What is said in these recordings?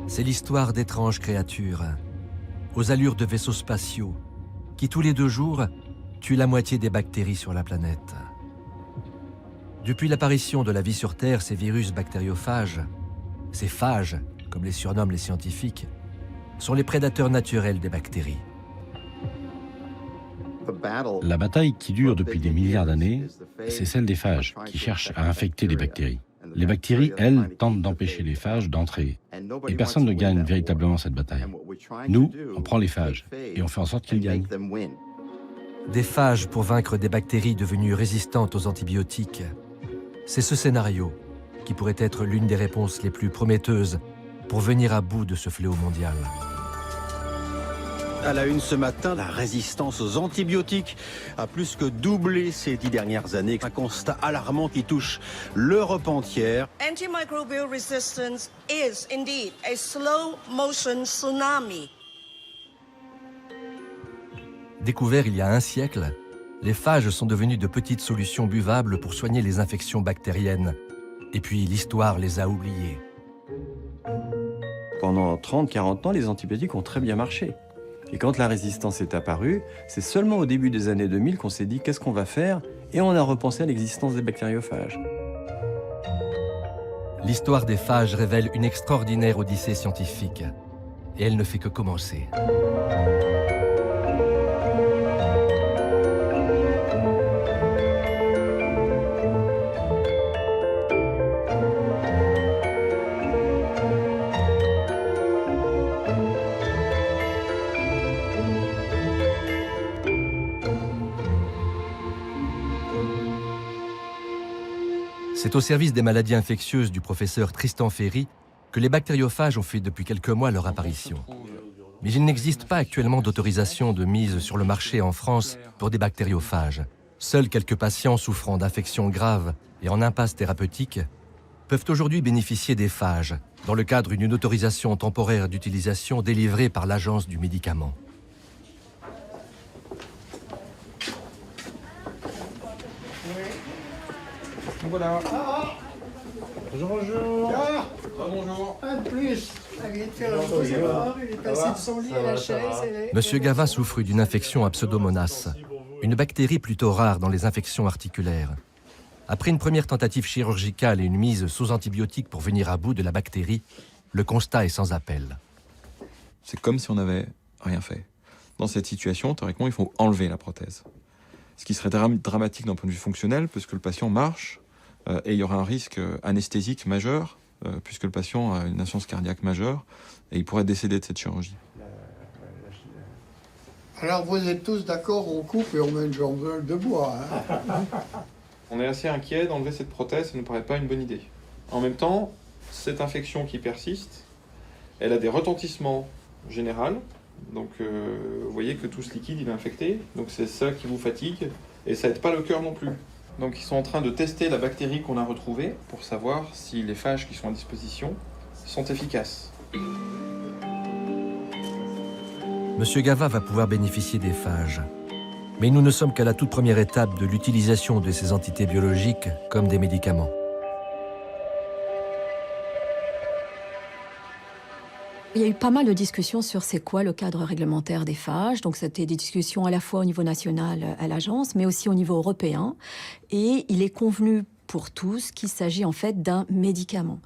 C'est l'histoire d'étranges créatures, aux allures de vaisseaux spatiaux, qui tous les 2 jours tuent la moitié des bactéries sur la planète. Depuis l'apparition de la vie sur Terre, ces virus bactériophages, ces phages, comme les surnomment les scientifiques, sont les prédateurs naturels des bactéries. La bataille qui dure depuis des milliards d'années, c'est celle des phages, qui cherchent à infecter les bactéries. Les bactéries, elles, tentent d'empêcher les phages d'entrer. Et personne ne gagne véritablement cette bataille. Nous, on prend les phages et on fait en sorte qu'ils gagnent. Des phages pour vaincre des bactéries devenues résistantes aux antibiotiques. C'est ce scénario qui pourrait être l'une des réponses les plus prometteuses pour venir à bout de ce fléau mondial. À la une ce matin, la résistance aux antibiotiques a plus que doublé ces 10 dernières années. Un constat alarmant qui touche l'Europe entière. Antimicrobial resistance is indeed a slow motion tsunami. Découverts il y a 1 siècle, les phages sont devenus de petites solutions buvables pour soigner les infections bactériennes. Et puis l'histoire les a oubliés. Pendant 30-40 ans, les antibiotiques ont très bien marché. Et quand la résistance est apparue, c'est seulement au début des années 2000 qu'on s'est dit qu'est-ce qu'on va faire, et on a repensé à l'existence des bactériophages. L'histoire des phages révèle une extraordinaire odyssée scientifique. Et elle ne fait que commencer. C'est au service des maladies infectieuses du professeur Tristan Ferry que les bactériophages ont fait depuis quelques mois leur apparition. Mais il n'existe pas actuellement d'autorisation de mise sur le marché en France pour des bactériophages. Seuls quelques patients souffrant d'infections graves et en impasse thérapeutique peuvent aujourd'hui bénéficier des phages dans le cadre d'une autorisation temporaire d'utilisation délivrée par l'Agence du médicament. Voilà. Bonjour, bonjour. Bonjour. Un de plus. Elle vient de faire un faux savoir. Il est passé de son lit à la chaise. Monsieur Gava souffre d'une infection à Pseudomonas, une bactérie plutôt rare dans les infections articulaires. Après une première tentative chirurgicale et une mise sous antibiotiques pour venir à bout de la bactérie, le constat est sans appel. C'est comme si on n'avait rien fait. Dans cette situation, théoriquement, il faut enlever la prothèse. Ce qui serait dramatique d'un point de vue fonctionnel, puisque le patient marche, et il y aura un risque anesthésique majeur, puisque le patient a une insuffisance cardiaque majeure, et il pourrait décéder de cette chirurgie. Alors vous êtes tous d'accord, on coupe et on met une jambe de bois. Hein. On est assez inquiet d'enlever cette prothèse, ça ne nous paraît pas une bonne idée. En même temps, cette infection qui persiste, elle a des retentissements généraux. Donc vous voyez que tout ce liquide il est infecté, donc c'est ça qui vous fatigue, et ça n'aide pas le cœur non plus. Donc ils sont en train de tester la bactérie qu'on a retrouvée pour savoir si les phages qui sont à disposition sont efficaces. Monsieur Gava va pouvoir bénéficier des phages. Mais nous ne sommes qu'à la toute première étape de l'utilisation de ces entités biologiques comme des médicaments. Il y a eu pas mal de discussions sur c'est quoi le cadre réglementaire des phages. Donc c'était des discussions à la fois au niveau national à l'agence, mais aussi au niveau européen. Et il est convenu pour tous qu'il s'agit en fait d'un médicament.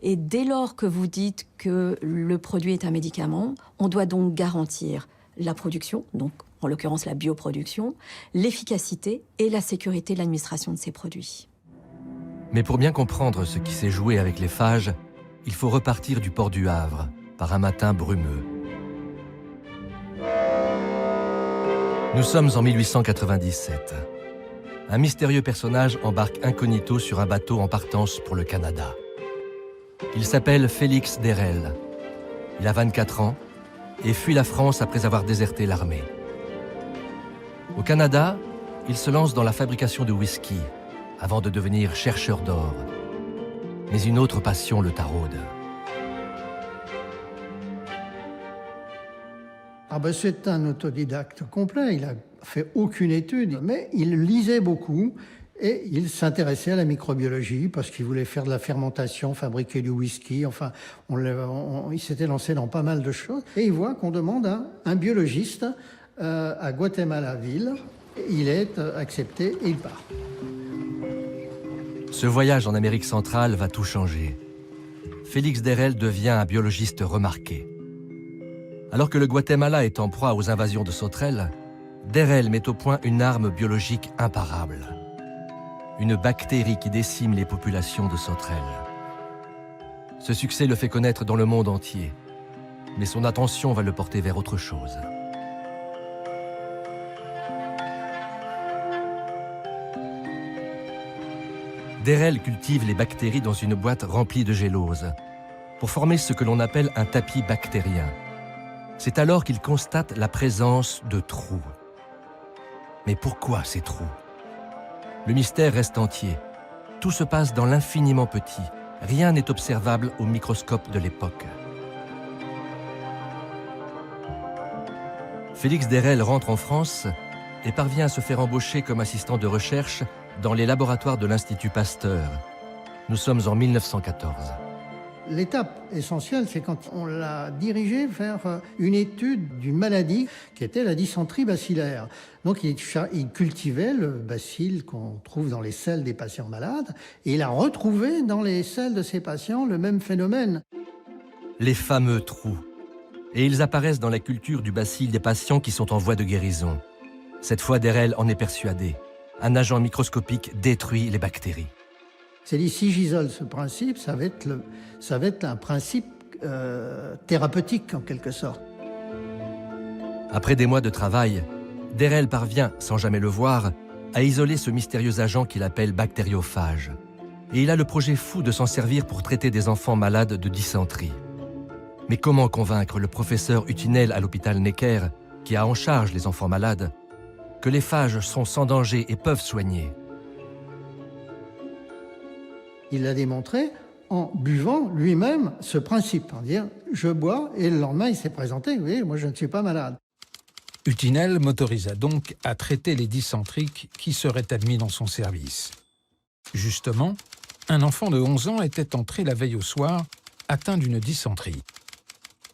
Et dès lors que vous dites que le produit est un médicament, on doit donc garantir la production, donc en l'occurrence la bioproduction, l'efficacité et la sécurité de l'administration de ces produits. Mais pour bien comprendre ce qui s'est joué avec les phages, il faut repartir du port du Havre, par un matin brumeux. Nous sommes en 1897. Un mystérieux personnage embarque incognito sur un bateau en partance pour le Canada. Il s'appelle Félix Derel. Il a 24 ans et fuit la France après avoir déserté l'armée. Au Canada, il se lance dans la fabrication de whisky avant de devenir chercheur d'or. Mais une autre passion le taraude. Ah ben c'est un autodidacte complet, il a fait aucune étude, mais il lisait beaucoup Et il s'intéressait à la microbiologie parce qu'il voulait faire de la fermentation, fabriquer du whisky. Enfin, il s'était lancé dans pas mal de choses. Et il voit qu'on demande à un biologiste à Guatemala-Ville. Il est accepté et il part. Ce voyage en Amérique centrale va tout changer. Félix Derrel devient un biologiste remarqué. Alors que le Guatemala est en proie aux invasions de sauterelles, Derrel met au point une arme biologique imparable. Une bactérie qui décime les populations de sauterelles. Ce succès le fait connaître dans le monde entier, mais son attention va le porter vers autre chose. Derrel cultive les bactéries dans une boîte remplie de gélose pour former ce que l'on appelle un tapis bactérien. C'est alors qu'il constate la présence de trous. Mais pourquoi ces trous? Le mystère reste entier. Tout se passe dans l'infiniment petit. Rien n'est observable au microscope de l'époque. Félix Derrel rentre en France et parvient à se faire embaucher comme assistant de recherche dans les laboratoires de l'Institut Pasteur. Nous sommes en 1914. L'étape essentielle, c'est quand on l'a dirigé vers une étude d'une maladie qui était la dysenterie bacillaire. Donc il cultivait le bacille qu'on trouve dans les selles des patients malades et il a retrouvé dans les selles de ces patients le même phénomène. Les fameux trous. Et ils apparaissent dans la culture du bacille des patients qui sont en voie de guérison. Cette fois, Derrel en est persuadé. Un agent microscopique détruit les bactéries. C'est dit, si j'isole ce principe, ça va être un principe thérapeutique en quelque sorte. Après des mois de travail, Derrel parvient, sans jamais le voir, à isoler ce mystérieux agent qu'il appelle bactériophage. Et il a le projet fou de s'en servir pour traiter des enfants malades de dysenterie. Mais comment convaincre le professeur Hutinel à l'hôpital Necker, qui a en charge les enfants malades, que les phages sont sans danger et peuvent soigner? Il l'a démontré en buvant lui-même ce principe, en disant « je bois » et le lendemain il s'est présenté « oui, moi je ne suis pas malade ». Hutinel m'autorisa donc à traiter les dysentriques qui seraient admis dans son service. Justement, un enfant de 11 ans était entré la veille au soir, atteint d'une dysenterie.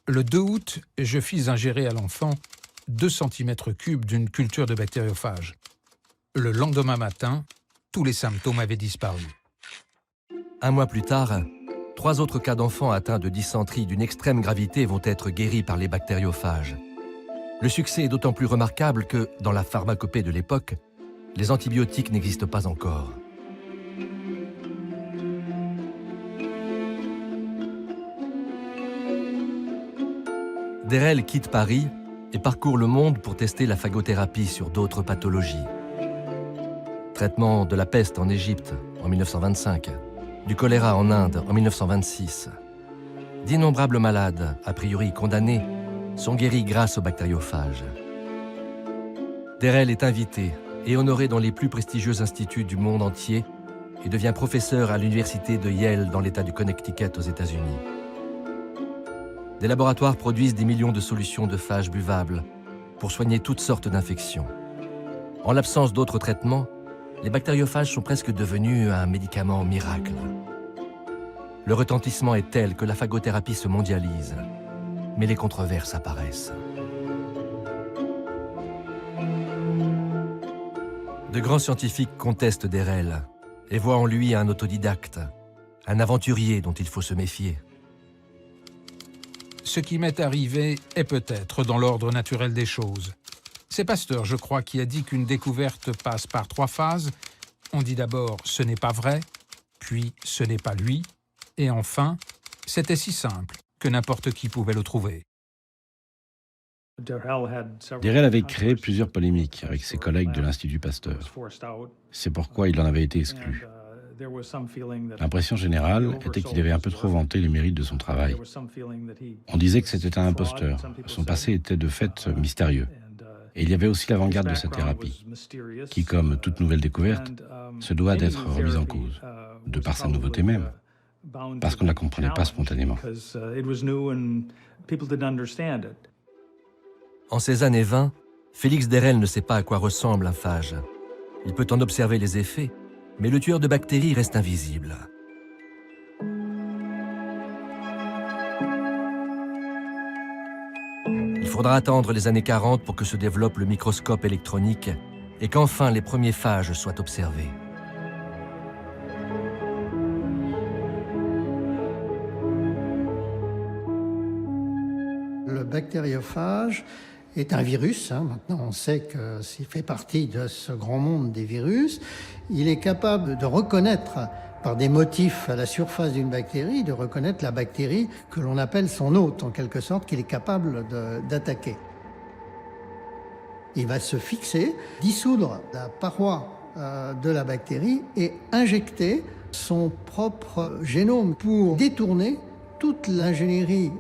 Le 2 août, je fis ingérer à l'enfant 2 cm³ d'une culture de bactériophages. Le lendemain matin, tous les symptômes avaient disparu. Un mois plus tard, 3 autres cas d'enfants atteints de dysenterie d'une extrême gravité vont être guéris par les bactériophages. Le succès est d'autant plus remarquable que, dans la pharmacopée de l'époque, les antibiotiques n'existent pas encore. Derrel quitte Paris et parcourt le monde pour tester la phagothérapie sur d'autres pathologies. Traitement de la peste en Égypte en 1925, du choléra en Inde en 1926. D'innombrables malades, a priori condamnés, sont guéris grâce aux bactériophages. Derrel est invité et honoré dans les plus prestigieux instituts du monde entier et devient professeur à l'université de Yale dans l'État du Connecticut aux États-Unis. Des laboratoires produisent des millions de solutions de phages buvables pour soigner toutes sortes d'infections. En l'absence d'autres traitements, les bactériophages sont presque devenus un médicament miracle. Le retentissement est tel que la phagothérapie se mondialise, mais les controverses apparaissent. De grands scientifiques contestent Derrel et voient en lui un autodidacte, un aventurier dont il faut se méfier. Ce qui m'est arrivé est peut-être dans l'ordre naturel des choses. C'est Pasteur, je crois, qui a dit qu'une découverte passe par 3 phases. On dit d'abord « ce n'est pas vrai », puis « ce n'est pas lui », et enfin « c'était si simple que n'importe qui pouvait le trouver ». Derrel avait créé plusieurs polémiques avec ses collègues de l'Institut Pasteur. C'est pourquoi il en avait été exclu. L'impression générale était qu'il avait un peu trop vanté les mérites de son travail. On disait que c'était un imposteur. Son passé était de fait mystérieux. Et il y avait aussi l'avant-garde de sa thérapie, qui, comme toute nouvelle découverte, se doit d'être remise en cause, de par sa nouveauté même, parce qu'on ne la comprenait pas spontanément. En ces années 20, Félix Derrel ne sait pas à quoi ressemble un phage. Il peut en observer les effets, Mais le tueur de bactéries reste invisible. Il faudra attendre les années 40 pour que se développe le microscope électronique et qu'enfin les premiers phages soient observés. Le bactériophage est un virus. Maintenant, on sait qu'il fait partie de ce grand monde des virus. Il est capable de reconnaître, par des motifs à la surface d'une bactérie, de reconnaître la bactérie que l'on appelle son hôte, en quelque sorte, qu'il est capable d'attaquer. Il va se fixer, dissoudre la paroi de la bactérie et injecter son propre génome pour détourner toute l'ingénierie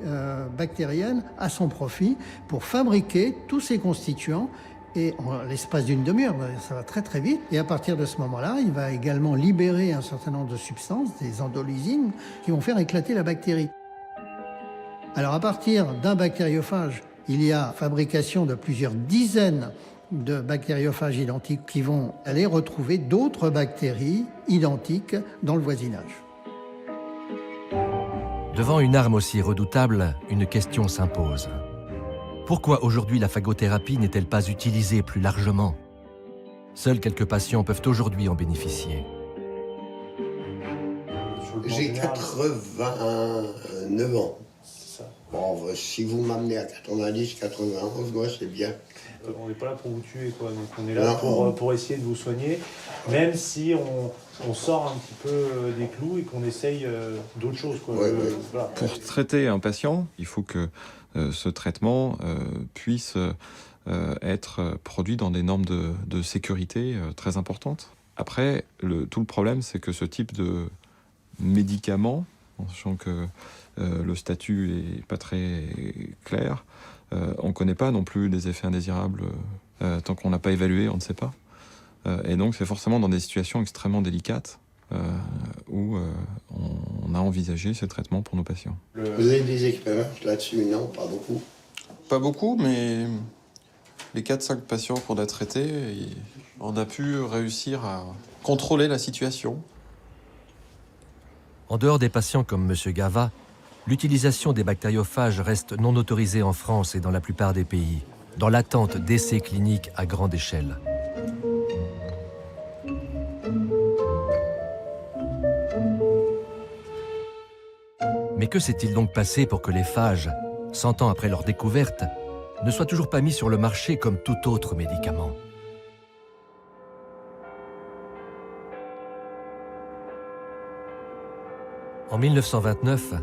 bactérienne à son profit pour fabriquer tous ses constituants. Et en l'espace d'une demi-heure, ça va très très vite. Et à partir de ce moment-là, il va également libérer un certain nombre de substances, des endolysines, qui vont faire éclater la bactérie. Alors à partir d'un bactériophage, il y a fabrication de plusieurs dizaines de bactériophages identiques qui vont aller retrouver d'autres bactéries identiques dans le voisinage. Devant une arme aussi redoutable, une question s'impose. Pourquoi aujourd'hui la phagothérapie n'est-elle pas utilisée plus largement? Seuls quelques patients peuvent aujourd'hui en bénéficier. J'ai 89 ans. Bon, si vous m'amenez à 90, 91, moi c'est bien. On n'est pas là pour vous tuer, quoi. Donc on est là pour essayer de vous soigner, même si on sort un petit peu des clous et qu'on essaye d'autres choses, quoi. Voilà. Pour traiter un patient, il faut que ce traitement puisse être produit dans des normes de sécurité très importantes. Après, tout le problème, c'est que ce type de médicament, en sachant que le statut n'est pas très clair, on ne connaît pas non plus des effets indésirables. Tant qu'on n'a pas évalué, on ne sait pas. Et donc, c'est forcément dans des situations extrêmement délicates où on a envisagé ces traitements pour nos patients. Vous avez des expériences là-dessus? Non, pas beaucoup. Pas beaucoup, mais les 4-5 patients qu'on a traités, on a pu réussir à contrôler la situation. En dehors des patients comme M. Gava, l'utilisation des bactériophages reste non autorisée en France et dans la plupart des pays, dans l'attente d'essais cliniques à grande échelle. Mais que s'est-il donc passé pour que les phages, 100 ans après leur découverte, ne soient toujours pas mis sur le marché comme tout autre médicament? En 1929,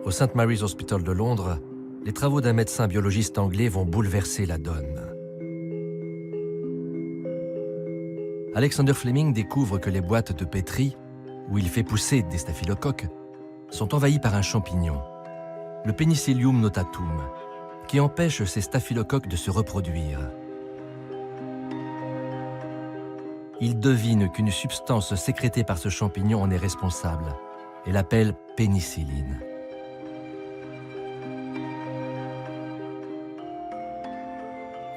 au St. Mary's Hospital de Londres, les travaux d'un médecin biologiste anglais vont bouleverser la donne. Alexander Fleming découvre que les boîtes de pétri, où il fait pousser des staphylocoques, sont envahies par un champignon, le Penicillium notatum, qui empêche ces staphylocoques de se reproduire. Il devine qu'une substance sécrétée par ce champignon en est responsable et l'appelle pénicilline.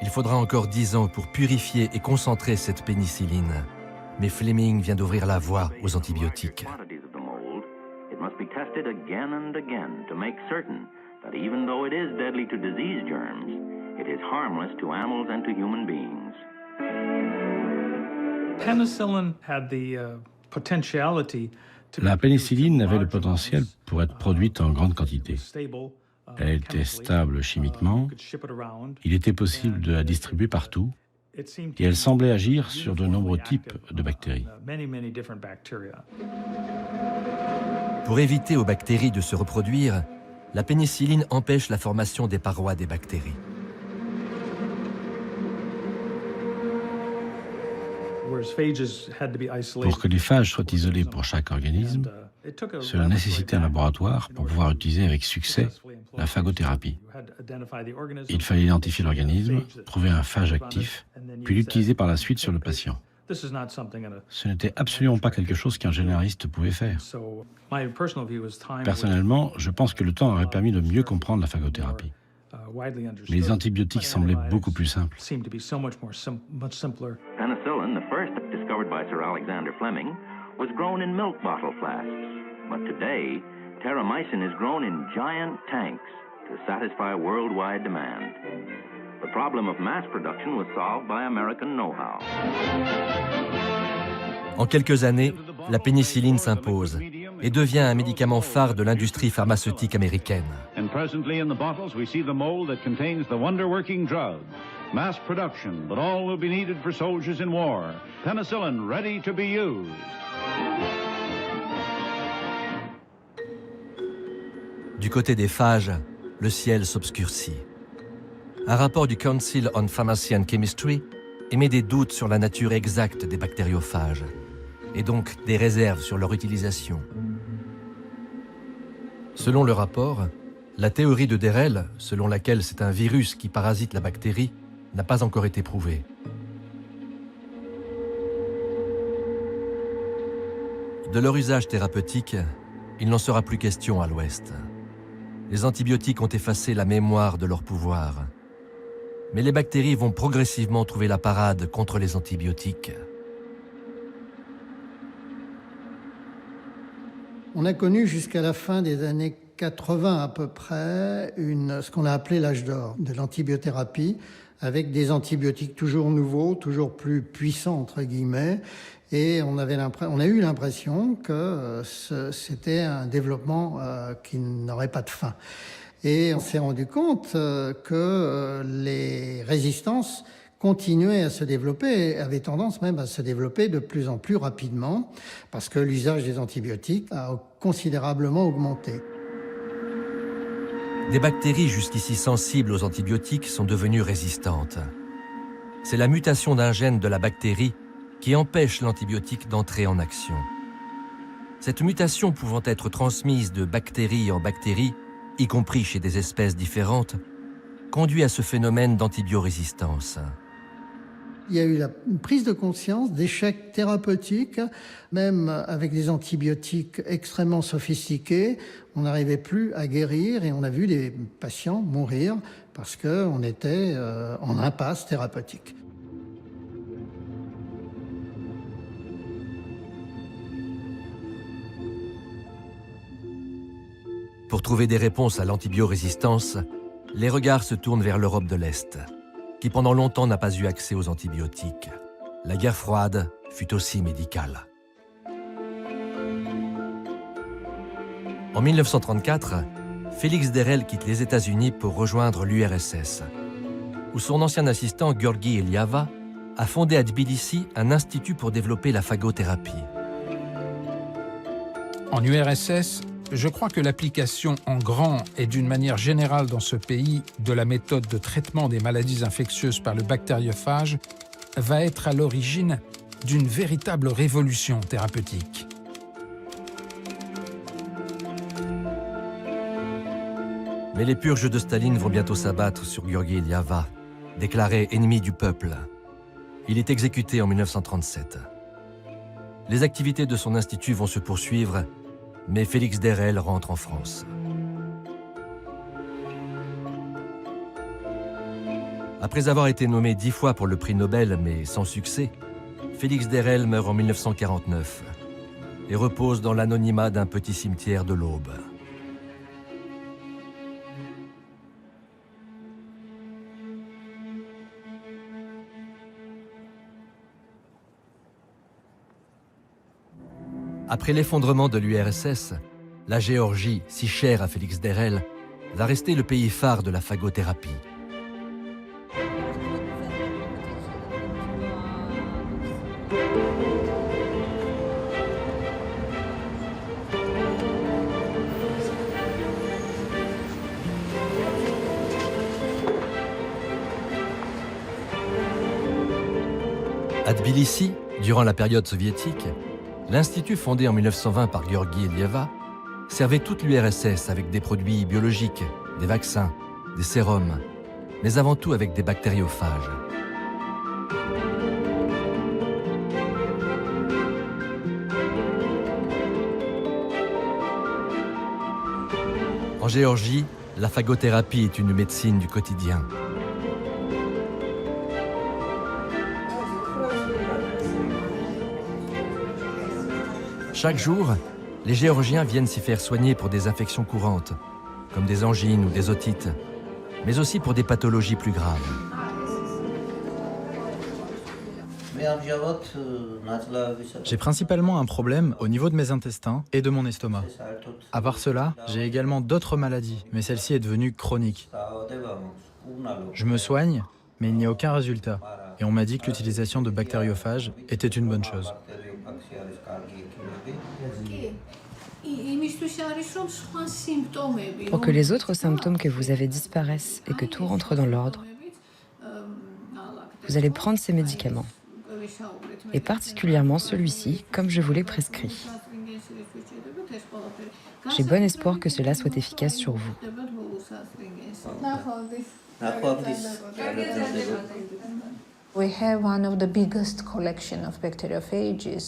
Il faudra encore 10 ans pour purifier et concentrer cette pénicilline, mais Fleming vient d'ouvrir la voie aux antibiotiques. It must be tested again and again to make certain that even though it is deadly to disease germs, it is harmless to animals and to human beings. Penicillin had the potentiality to La pénicilline avait le potentiel pour être produite en grande quantité. Elle était stable chimiquement, il était possible de la distribuer partout, et elle semblait agir sur de nombreux types de bactéries. Pour éviter aux bactéries de se reproduire, la pénicilline empêche la formation des parois des bactéries. Pour que les phages soient isolés pour chaque organisme, cela nécessitait un laboratoire pour pouvoir utiliser avec succès la phagothérapie. Il fallait identifier l'organisme, trouver un phage actif, puis l'utiliser par la suite sur le patient. Ce n'était absolument pas quelque chose qu'un généraliste pouvait faire. Personnellement, je pense que le temps aurait permis de mieux comprendre la phagothérapie. Les antibiotiques semblaient beaucoup plus simples. Penicillin, the first discovered by Sir Alexander Fleming, was grown in milk bottle flasks. But today, terramycin is grown in giant tanks to satisfy worldwide demand. The problem of mass production was solved by American know-how. En quelques années, la pénicilline s'impose et devient un médicament phare de l'industrie pharmaceutique américaine. And presently in the bottles we see the mold that contains the wonder-working drug. Mass production, but all will be needed for soldiers in war. Penicillin ready to be used. Du côté des phages, le ciel s'obscurcit. Un rapport du Council on Pharmacy and Chemistry émet des doutes sur la nature exacte des bactériophages, et donc des réserves sur leur utilisation. Selon le rapport, la théorie de Derel, selon laquelle c'est un virus qui parasite la bactérie, n'a pas encore été prouvée. De leur usage thérapeutique, il n'en sera plus question à l'Ouest. Les antibiotiques ont effacé la mémoire de leur pouvoir. Mais les bactéries vont progressivement trouver la parade contre les antibiotiques. On a connu jusqu'à la fin des années 80 à peu près ce qu'on a appelé l'âge d'or de l'antibiothérapie, avec des antibiotiques toujours nouveaux, toujours plus puissants entre guillemets, et on a eu l'impression que c'était un développement qui n'aurait pas de fin. Et on s'est rendu compte que les résistances continuaient à se développer, avaient tendance même à se développer de plus en plus rapidement, parce que l'usage des antibiotiques a considérablement augmenté. Des bactéries jusqu'ici sensibles aux antibiotiques sont devenues résistantes. C'est la mutation d'un gène de la bactérie qui empêche l'antibiotique d'entrer en action. Cette mutation pouvant être transmise de bactérie en bactérie, y compris chez des espèces différentes, conduit à ce phénomène d'antibiorésistance. Il y a eu une prise de conscience d'échecs thérapeutiques, même avec des antibiotiques extrêmement sophistiqués. On n'arrivait plus à guérir et on a vu des patients mourir parce qu'on était en impasse thérapeutique. Pour trouver des réponses à l'antibiorésistance, les regards se tournent vers l'Europe de l'Est, qui pendant longtemps n'a pas eu accès aux antibiotiques. La guerre froide fut aussi médicale. En 1934, Félix Derel quitte les États-Unis pour rejoindre l'URSS, où son ancien assistant Gueorgui Eliava a fondé à Tbilissi un institut pour développer la phagothérapie. En URSS, je crois que l'application en grand et d'une manière générale dans ce pays de la méthode de traitement des maladies infectieuses par le bactériophage va être à l'origine d'une véritable révolution thérapeutique. Mais les purges de Staline vont bientôt s'abattre sur Gueorgui Eliava, déclaré ennemi du peuple. Il est exécuté en 1937. Les activités de son institut vont se poursuivre, mais Félix Derel rentre en France. Après avoir été nommé 10 fois pour le prix Nobel, mais sans succès, Félix Derel meurt en 1949 et repose dans l'anonymat d'un petit cimetière de l'Aube. Après l'effondrement de l'URSS, la Géorgie, si chère à Félix Derel, va rester le pays phare de la phagothérapie. À Tbilissi, durant la période soviétique, l'Institut fondé en 1920 par Gueorgui Eliava servait toute l'URSS avec des produits biologiques, des vaccins, des sérums, mais avant tout avec des bactériophages. En Géorgie, la phagothérapie est une médecine du quotidien. Chaque jour, les Géorgiens viennent s'y faire soigner pour des infections courantes, comme des angines ou des otites, mais aussi pour des pathologies plus graves. J'ai principalement un problème au niveau de mes intestins et de mon estomac. À part cela, j'ai également d'autres maladies, mais celle-ci est devenue chronique. Je me soigne, mais il n'y a aucun résultat. Et on m'a dit que l'utilisation de bactériophages était une bonne chose. Pour que les autres symptômes que vous avez disparaissent et que tout rentre dans l'ordre, vous allez prendre ces médicaments. Et particulièrement celui-ci, comme je vous l'ai prescrit. J'ai bon espoir que cela soit efficace sur vous.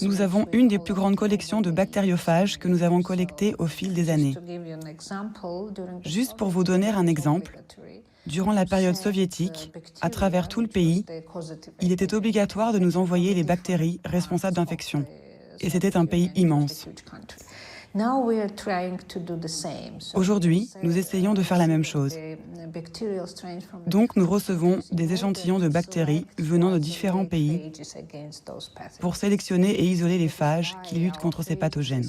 Nous avons une des plus grandes collections de bactériophages que nous avons collectées au fil des années. Juste pour vous donner un exemple, durant la période soviétique, à travers tout le pays, il était obligatoire de nous envoyer les bactéries responsables d'infections. Et c'était un pays immense. Aujourd'hui, nous essayons de faire la même chose. Donc, nous recevons des échantillons de bactéries venant de différents pays pour sélectionner et isoler les phages qui luttent contre ces pathogènes.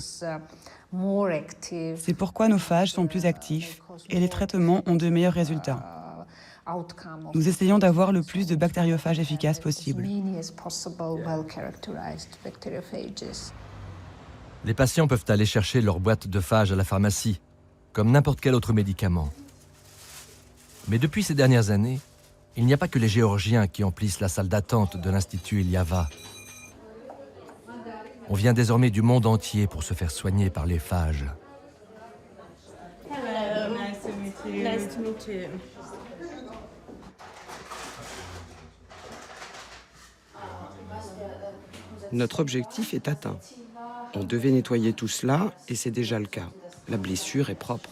C'est pourquoi nos phages sont plus actifs et les traitements ont de meilleurs résultats. Nous essayons d'avoir le plus de bactériophages efficaces possible. Les patients peuvent aller chercher leur boîte de phages à la pharmacie, comme n'importe quel autre médicament. Mais depuis ces dernières années, il n'y a pas que les Géorgiens qui emplissent la salle d'attente de l'Institut Eliava. On vient désormais du monde entier pour se faire soigner par les phages. Hello, nice to meet you. Nice to meet you. Notre objectif est atteint. On devait nettoyer tout cela et c'est déjà le cas. La blessure est propre.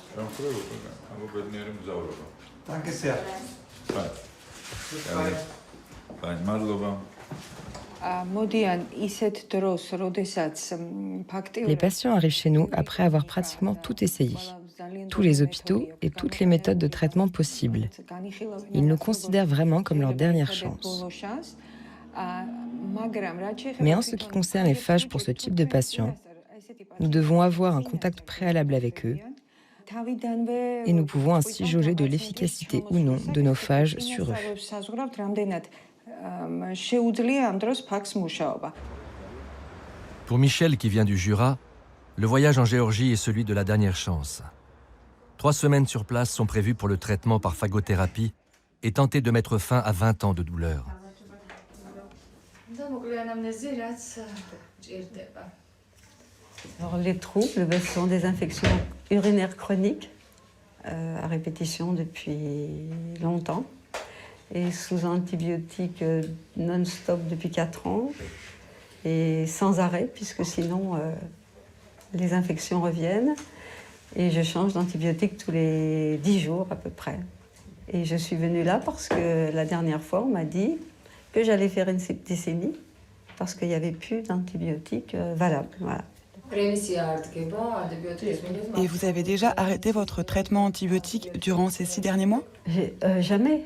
Les patients arrivent chez nous après avoir pratiquement tout essayé, tous les hôpitaux et toutes les méthodes de traitement possibles. Ils nous considèrent vraiment comme leur dernière chance. Mais en ce qui concerne les phages pour ce type de patients, nous devons avoir un contact préalable avec eux et nous pouvons ainsi jauger de l'efficacité ou non de nos phages sur eux. Pour Michel, qui vient du Jura, le voyage en Géorgie est celui de la dernière chance. 3 semaines sur place sont prévues pour le traitement par phagothérapie et tenter de mettre fin à 20 ans de douleur. Alors, les troubles sont des infections urinaires chroniques à répétition depuis longtemps et sous antibiotiques non-stop depuis 4 ans et sans arrêt puisque sinon les infections reviennent et je change d'antibiotiques tous les 10 jours à peu près. Et je suis venue là parce que la dernière fois on m'a dit que j'allais faire une septicémie parce qu'il n'y avait plus d'antibiotiques valables. Voilà. Et vous avez déjà arrêté votre traitement antibiotique durant ces 6 derniers mois ? Jamais.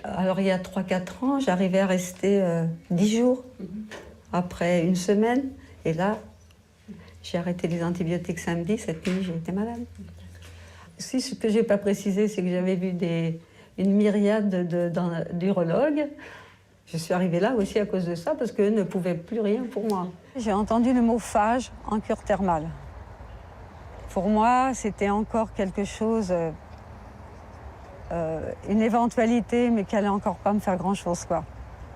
Alors il y a 3-4 ans, j'arrivais à rester 10 jours après une semaine. Et là, j'ai arrêté les antibiotiques samedi, cette nuit, j'ai été malade. Si ce que je n'ai pas précisé, c'est que j'avais vu une myriade d'urologues. Je suis arrivée là aussi à cause de ça, parce qu'eux ne pouvaient plus rien pour moi. J'ai entendu le mot phage en cure thermale. Pour moi, c'était encore quelque chose, une éventualité, mais qui allait encore pas me faire grand-chose, quoi.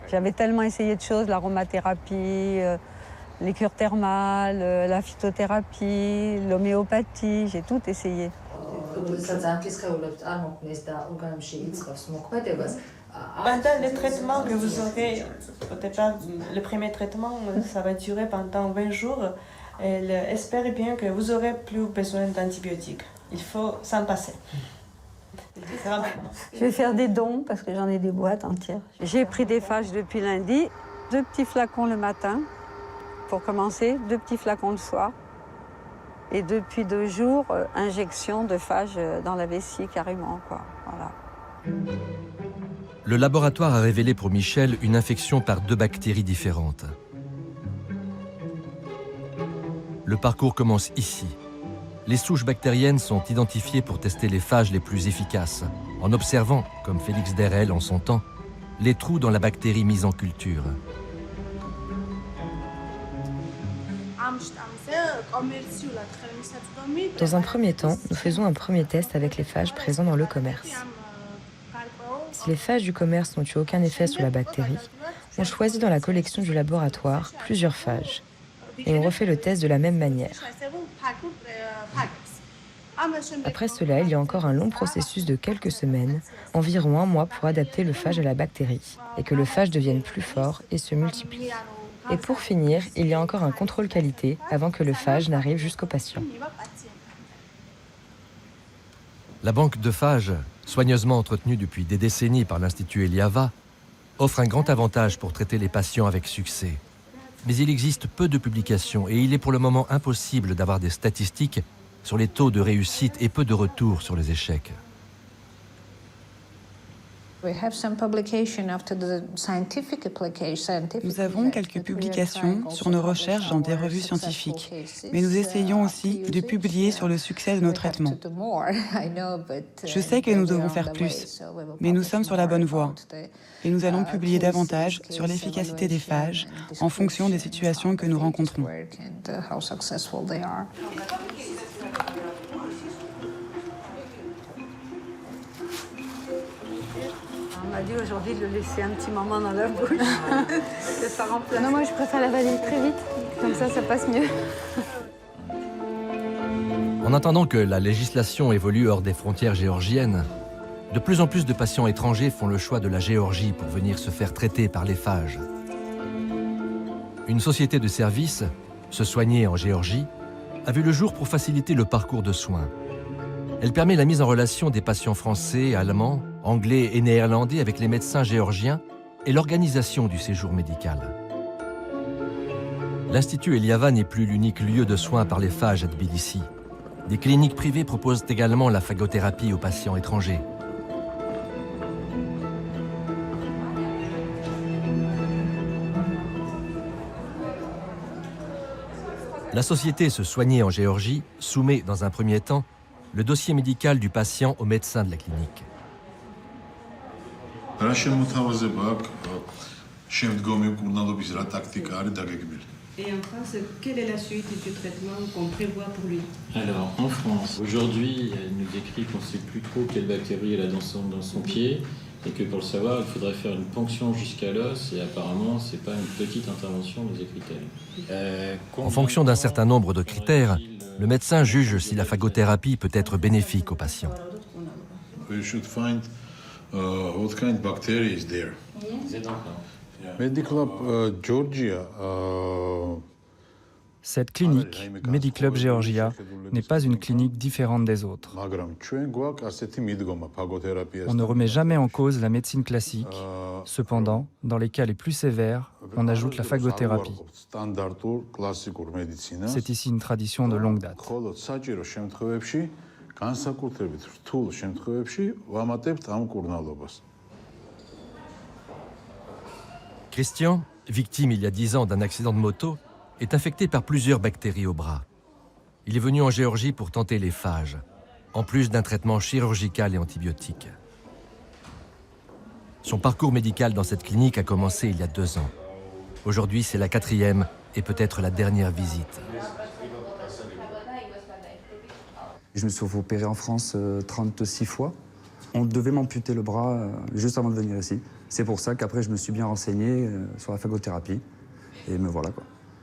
J'avais tellement essayé de choses, l'aromathérapie, les cures thermales, la phytothérapie, l'homéopathie, j'ai tout essayé. Pendant le traitement que vous aurez, peut-être le premier traitement, ça va durer pendant 20 jours. Elle espère bien que vous n'aurez plus besoin d'antibiotiques. Il faut s'en passer. Je vais faire des dons parce que j'en ai des boîtes entières. J'ai pris des phages depuis lundi, 2 petits flacons le matin Pour commencer, 2 petits flacons de soie. Et depuis 2 jours, injection de phage dans la vessie carrément, quoi. Voilà. Le laboratoire a révélé pour Michel une infection par 2 bactéries différentes. Le parcours commence ici. Les souches bactériennes sont identifiées pour tester les phages les plus efficaces, en observant, comme Félix Derel en son temps, les trous dans la bactérie mise en culture. Dans un premier temps, nous faisons un premier test avec les phages présents dans le commerce. Si les phages du commerce n'ont eu aucun effet sur la bactérie, on choisit dans la collection du laboratoire plusieurs phages et on refait le test de la même manière. Après cela, il y a encore un long processus de quelques semaines, environ 1 mois pour adapter le phage à la bactérie et que le phage devienne plus fort et se multiplie. Et pour finir, il y a encore un contrôle qualité avant que le phage n'arrive jusqu'au patient. La banque de phages, soigneusement entretenue depuis des décennies par l'Institut Eliava, offre un grand avantage pour traiter les patients avec succès. Mais il existe peu de publications et il est pour le moment impossible d'avoir des statistiques sur les taux de réussite et peu de retours sur les échecs. Nous avons quelques publications sur nos recherches dans des revues scientifiques, mais nous essayons aussi de publier sur le succès de nos traitements. Je sais que nous devons faire plus, mais nous sommes sur la bonne voie. Et nous allons publier davantage sur l'efficacité des phages en fonction des situations que nous rencontrons. On m'a dit aujourd'hui de le laisser un petit moment dans la bouche, que ça remplace. Non, moi je préfère l'avaler très vite, comme ça passe mieux. En attendant que la législation évolue hors des frontières géorgiennes, de plus en plus de patients étrangers font le choix de la Géorgie pour venir se faire traiter par les phages. Une société de services, Se soigner en Géorgie, a vu le jour pour faciliter le parcours de soins. Elle permet la mise en relation des patients français, allemands, anglais et néerlandais avec les médecins géorgiens et l'organisation du séjour médical. L'Institut Eliava n'est plus l'unique lieu de soins par les phages à Tbilissi. Des cliniques privées proposent également la phagothérapie aux patients étrangers. La société Se soigner en Géorgie soumet, dans un premier temps, le dossier médical du patient au médecin de la clinique. Et en France, quelle est la suite du traitement qu'on prévoit pour lui? Alors, en France, aujourd'hui, elle nous décrit qu'on ne sait plus trop quelle bactérie elle a dans son pied, et que pour le savoir, il faudrait faire une ponction jusqu'à l'os, et apparemment, ce n'est pas une petite intervention, nous écrit-elle. En fonction d'un certain nombre de critères, le médecin juge si la phagothérapie peut être bénéfique au patient. Cette clinique, Mediclub Georgia, n'est pas une clinique différente des autres. On ne remet jamais en cause la médecine classique. Cependant, dans les cas les plus sévères, on ajoute la phagothérapie. C'est ici une tradition de longue date. Christian, victime il y a 10 ans d'un accident de moto, est infecté par plusieurs bactéries au bras. Il est venu en Géorgie pour tenter les phages, en plus d'un traitement chirurgical et antibiotique. Son parcours médical dans cette clinique a commencé il y a 2 ans. Aujourd'hui, c'est la 4e et peut-être la dernière visite. Je me suis fait opérer en France 36 fois. On devait m'amputer le bras juste avant de venir ici. C'est pour ça qu'après, je me suis bien renseigné sur la phagothérapie. Et me voilà, quoi.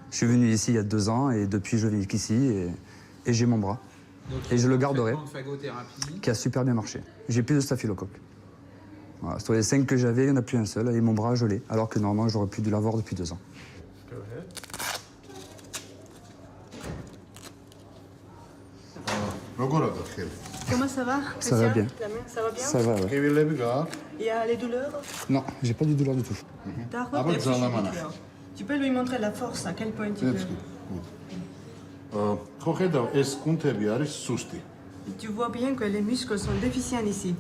Je suis venu ici il y a 2 ans et depuis, je vis ici et j'ai mon bras. Donc, et je le garderai, qui a super bien marché. J'ai plus de staphylocoque. Voilà, sur les 5 que j'avais, il n'y en a plus un seul. Et mon bras, je l'ai. Alors que normalement, j'aurais pu dû l'avoir depuis 2 ans. Comment ça va? Ça va bien. Ça va bien? Ça va, ouais. Il y a les douleurs? Non, j'ai pas de douleur du tout. Tu peux lui montrer la force, à quel point tu peux. Tu vois bien que les muscles sont déficients ici.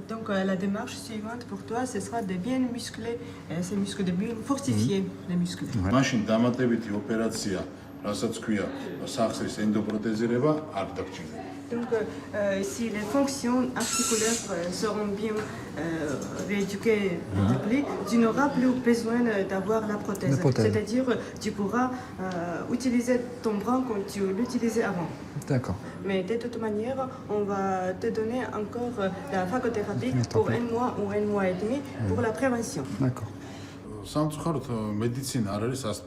Donc la démarche suivante pour toi, ce sera de bien muscler ces muscles, de bien fortifier les muscles. Donc, si les fonctions articulaires seront bien rééduquées, tu n'auras plus besoin d'avoir la prothèse. C'est-à-dire, tu pourras utiliser ton bras comme tu l'utilisais avant. D'accord. Mais de toute manière, on va te donner encore la phagothérapie pour 1 mois ou 1 mois et demi pour la prévention. D'accord.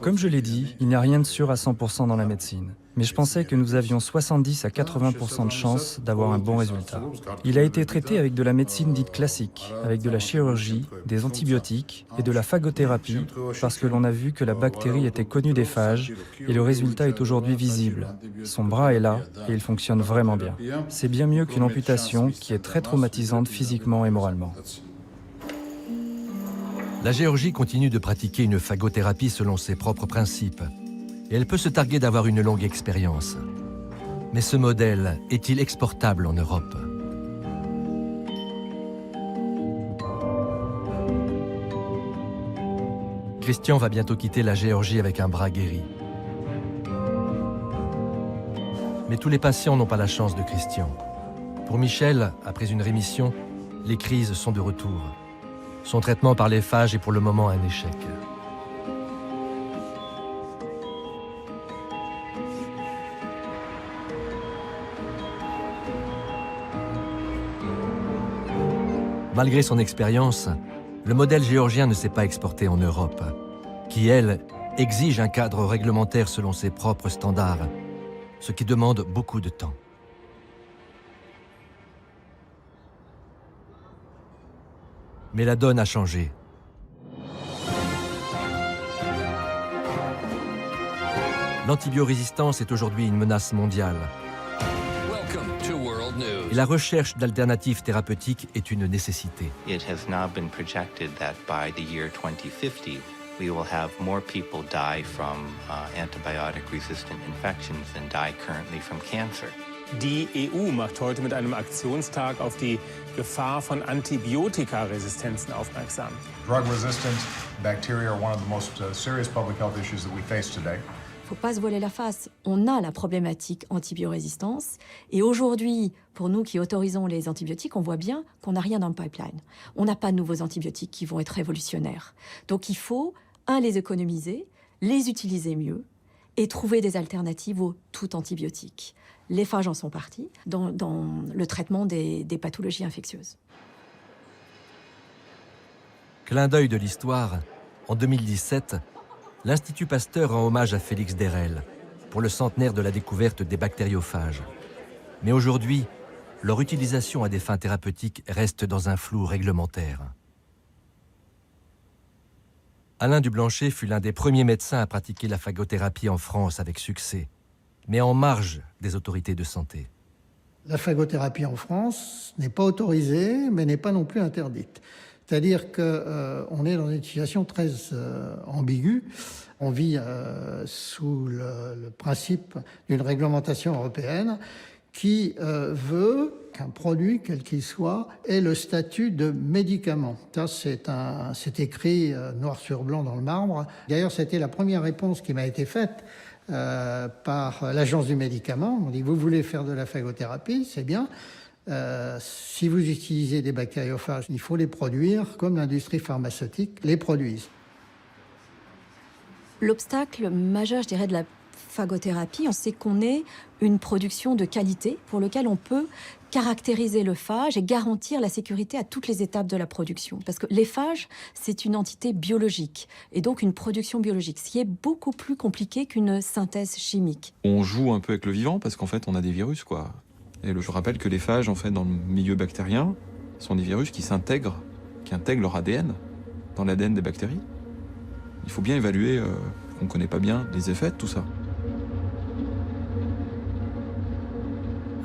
Comme je l'ai dit, il n'y a rien de sûr à 100% dans la médecine. Mais je pensais que nous avions 70 à 80% de chances d'avoir un bon résultat. Il a été traité avec de la médecine dite classique, avec de la chirurgie, des antibiotiques et de la phagothérapie, parce que l'on a vu que la bactérie était connue des phages et le résultat est aujourd'hui visible. Son bras est là et il fonctionne vraiment bien. C'est bien mieux qu'une amputation qui est très traumatisante physiquement et moralement. La Géorgie continue de pratiquer une phagothérapie selon ses propres principes. Et elle peut se targuer d'avoir une longue expérience. Mais ce modèle est-il exportable en Europe? Christian va bientôt quitter la Géorgie avec un bras guéri. Mais tous les patients n'ont pas la chance de Christian. Pour Michel, après une rémission, les crises sont de retour. Son traitement par les phages est pour le moment un échec. Malgré son expérience, le modèle géorgien ne s'est pas exporté en Europe, qui, elle, exige un cadre réglementaire selon ses propres standards, ce qui demande beaucoup de temps. Mais la donne a changé. L'antibiorésistance est aujourd'hui une menace mondiale. Et la recherche d'alternatives thérapeutiques est une nécessité. It has now been projected that by the year 2050, we will have more people die from antibiotic-resistant infections than die currently from cancer. Die EU macht heute mit einem Aktionstag auf die Gefahr von Antibiotikaresistenzen aufmerksam. Drug-resistant bacteria are one of the most serious public health issues that we face today. Il ne faut pas se voiler la face. On a la problématique antibiorésistance. Et aujourd'hui, pour nous qui autorisons les antibiotiques, on voit bien qu'on n'a rien dans le pipeline. On n'a pas de nouveaux antibiotiques qui vont être révolutionnaires. Donc il faut, les économiser, les utiliser mieux et trouver des alternatives aux tout antibiotiques. Les phages en sont partis dans le traitement des pathologies infectieuses. Clin d'œil de l'histoire, en 2017, l'Institut Pasteur rend hommage à Félix Derel pour le centenaire de la découverte des bactériophages. Mais aujourd'hui, leur utilisation à des fins thérapeutiques reste dans un flou réglementaire. Alain Dublanchet fut l'un des premiers médecins à pratiquer la phagothérapie en France avec succès, mais en marge des autorités de santé. La phagothérapie en France n'est pas autorisée, mais n'est pas non plus interdite. C'est-à-dire qu'on est dans une situation très ambiguë. On vit sous le principe d'une réglementation européenne qui veut qu'un produit, quel qu'il soit, ait le statut de médicament. Ça, c'est écrit noir sur blanc dans le marbre. D'ailleurs, c'était la première réponse qui m'a été faite par l'Agence du médicament. On dit, vous voulez faire de la phagothérapie, c'est bien. Si vous utilisez des bactériophages, il faut les produire comme l'industrie pharmaceutique les produise. L'obstacle majeur, je dirais, de la phagothérapie, c'est qu'on ait une production de qualité pour laquelle on peut caractériser le phage et garantir la sécurité à toutes les étapes de la production. Parce que les phages, c'est une entité biologique et donc une production biologique, ce qui est beaucoup plus compliqué qu'une synthèse chimique. On joue un peu avec le vivant parce qu'en fait, on a des virus, quoi. Et je rappelle que les phages, en fait, dans le milieu bactérien, sont des virus qui intègrent leur ADN dans l'ADN des bactéries. Il faut bien évaluer, on ne connaît pas bien les effets de tout ça.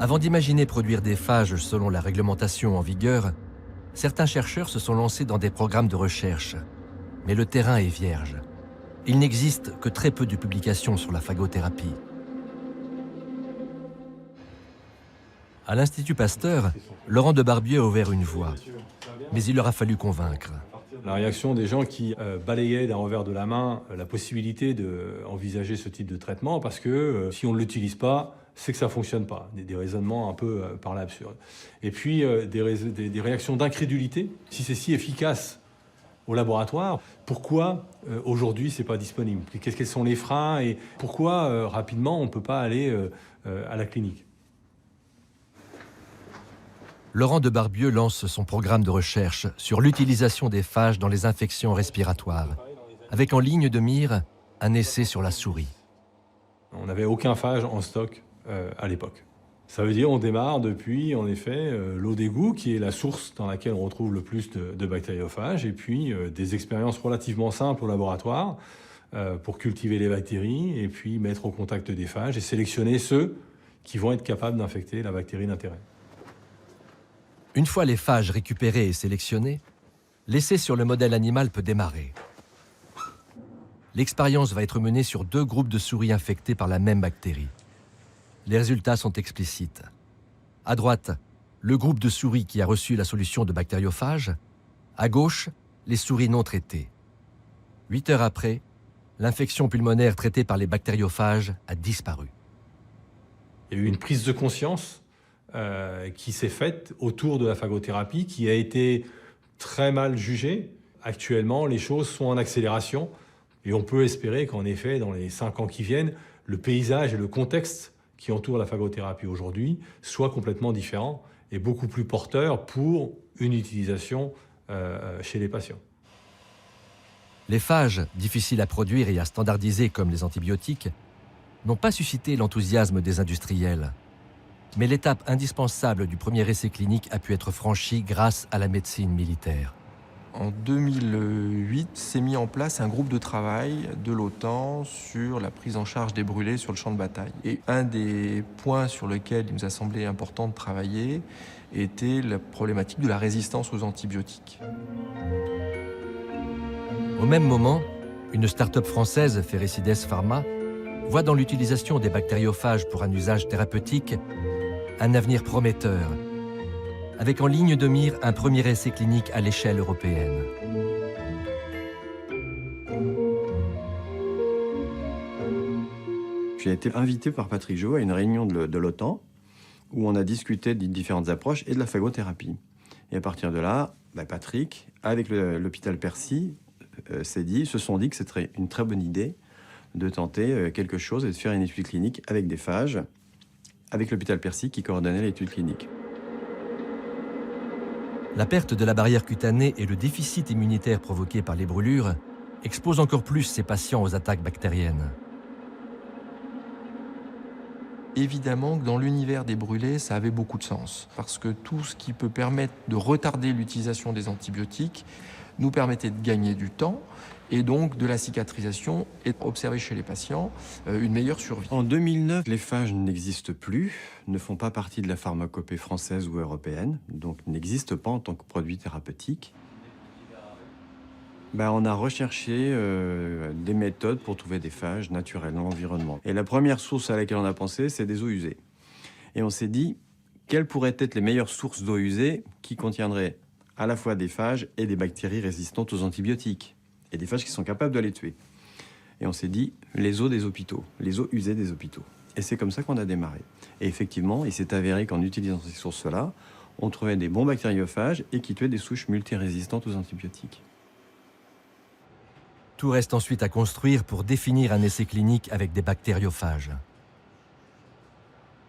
Avant d'imaginer produire des phages selon la réglementation en vigueur, certains chercheurs se sont lancés dans des programmes de recherche, mais le terrain est vierge. Il n'existe que très peu de publications sur la phagothérapie. À l'Institut Pasteur, Laurent de Barbieux a ouvert une voie, mais il leur a fallu convaincre. La réaction des gens qui balayaient d'un revers de la main la possibilité d'envisager ce type de traitement, parce que si on ne l'utilise pas, c'est que ça ne fonctionne pas. Des raisonnements un peu par là absurdes. Et puis des réactions d'incrédulité. Si c'est si efficace au laboratoire, pourquoi aujourd'hui c'est pas disponible? Quels sont les freins et pourquoi rapidement on ne peut pas aller à la clinique? Laurent de Barbieux lance son programme de recherche sur l'utilisation des phages dans les infections respiratoires, avec en ligne de mire un essai sur la souris. On n'avait aucun phage en stock à l'époque. Ça veut dire on démarre depuis, en effet, l'eau d'égout, qui est la source dans laquelle on retrouve le plus de bactériophages, et puis des expériences relativement simples au laboratoire pour cultiver les bactéries, et puis mettre au contact des phages et sélectionner ceux qui vont être capables d'infecter la bactérie d'intérêt. Une fois les phages récupérés et sélectionnés, l'essai sur le modèle animal peut démarrer. L'expérience va être menée sur 2 groupes de souris infectées par la même bactérie. Les résultats sont explicites. À droite, le groupe de souris qui a reçu la solution de bactériophage. À gauche, les souris non traitées. 8 heures après, l'infection pulmonaire traitée par les bactériophages a disparu. Il y a eu une prise de conscience qui s'est faite autour de la phagothérapie, qui a été très mal jugée. Actuellement, les choses sont en accélération et on peut espérer qu'en effet, dans les 5 ans qui viennent, le paysage et le contexte qui entoure la phagothérapie aujourd'hui soient complètement différents et beaucoup plus porteurs pour une utilisation chez les patients. Les phages, difficiles à produire et à standardiser comme les antibiotiques, n'ont pas suscité l'enthousiasme des industriels. Mais l'étape indispensable du premier essai clinique a pu être franchie grâce à la médecine militaire. En 2008, s'est mis en place un groupe de travail de l'OTAN sur la prise en charge des brûlés sur le champ de bataille. Et un des points sur lesquels il nous a semblé important de travailler était la problématique de la résistance aux antibiotiques. Au même moment, une start-up française, Ferricides Pharma, voit dans l'utilisation des bactériophages pour un usage thérapeutique un avenir prometteur, avec en ligne de mire un premier essai clinique à l'échelle européenne. J'ai été invité par Patrick Jo à une réunion de l'OTAN où on a discuté des différentes approches et de la phagothérapie. Et à partir de là, Patrick, avec l'hôpital Percy, se sont dit que c'était une très bonne idée de tenter quelque chose et de faire une étude clinique avec des phages, avec l'hôpital Percy qui coordonnait l'étude clinique. La perte de la barrière cutanée et le déficit immunitaire provoqué par les brûlures exposent encore plus ces patients aux attaques bactériennes. Évidemment que dans l'univers des brûlés, ça avait beaucoup de sens, parce que tout ce qui peut permettre de retarder l'utilisation des antibiotiques nous permettait de gagner du temps et donc de la cicatrisation et d'observer chez les patients une meilleure survie. En 2009, les phages n'existent plus, ne font pas partie de la pharmacopée française ou européenne, donc n'existent pas en tant que produit thérapeutique. On a recherché des méthodes pour trouver des phages naturels dans l'environnement. Et la première source à laquelle on a pensé, c'est des eaux usées. Et on s'est dit, quelles pourraient être les meilleures sources d'eau usée qui contiendraient à la fois des phages et des bactéries résistantes aux antibiotiques, et des phages qui sont capables de les tuer. Et on s'est dit, les eaux des hôpitaux, les eaux usées des hôpitaux. Et c'est comme ça qu'on a démarré. Et effectivement, il s'est avéré qu'en utilisant ces sources-là, on trouvait des bons bactériophages et qui tuaient des souches multirésistantes aux antibiotiques. Tout reste ensuite à construire pour définir un essai clinique avec des bactériophages.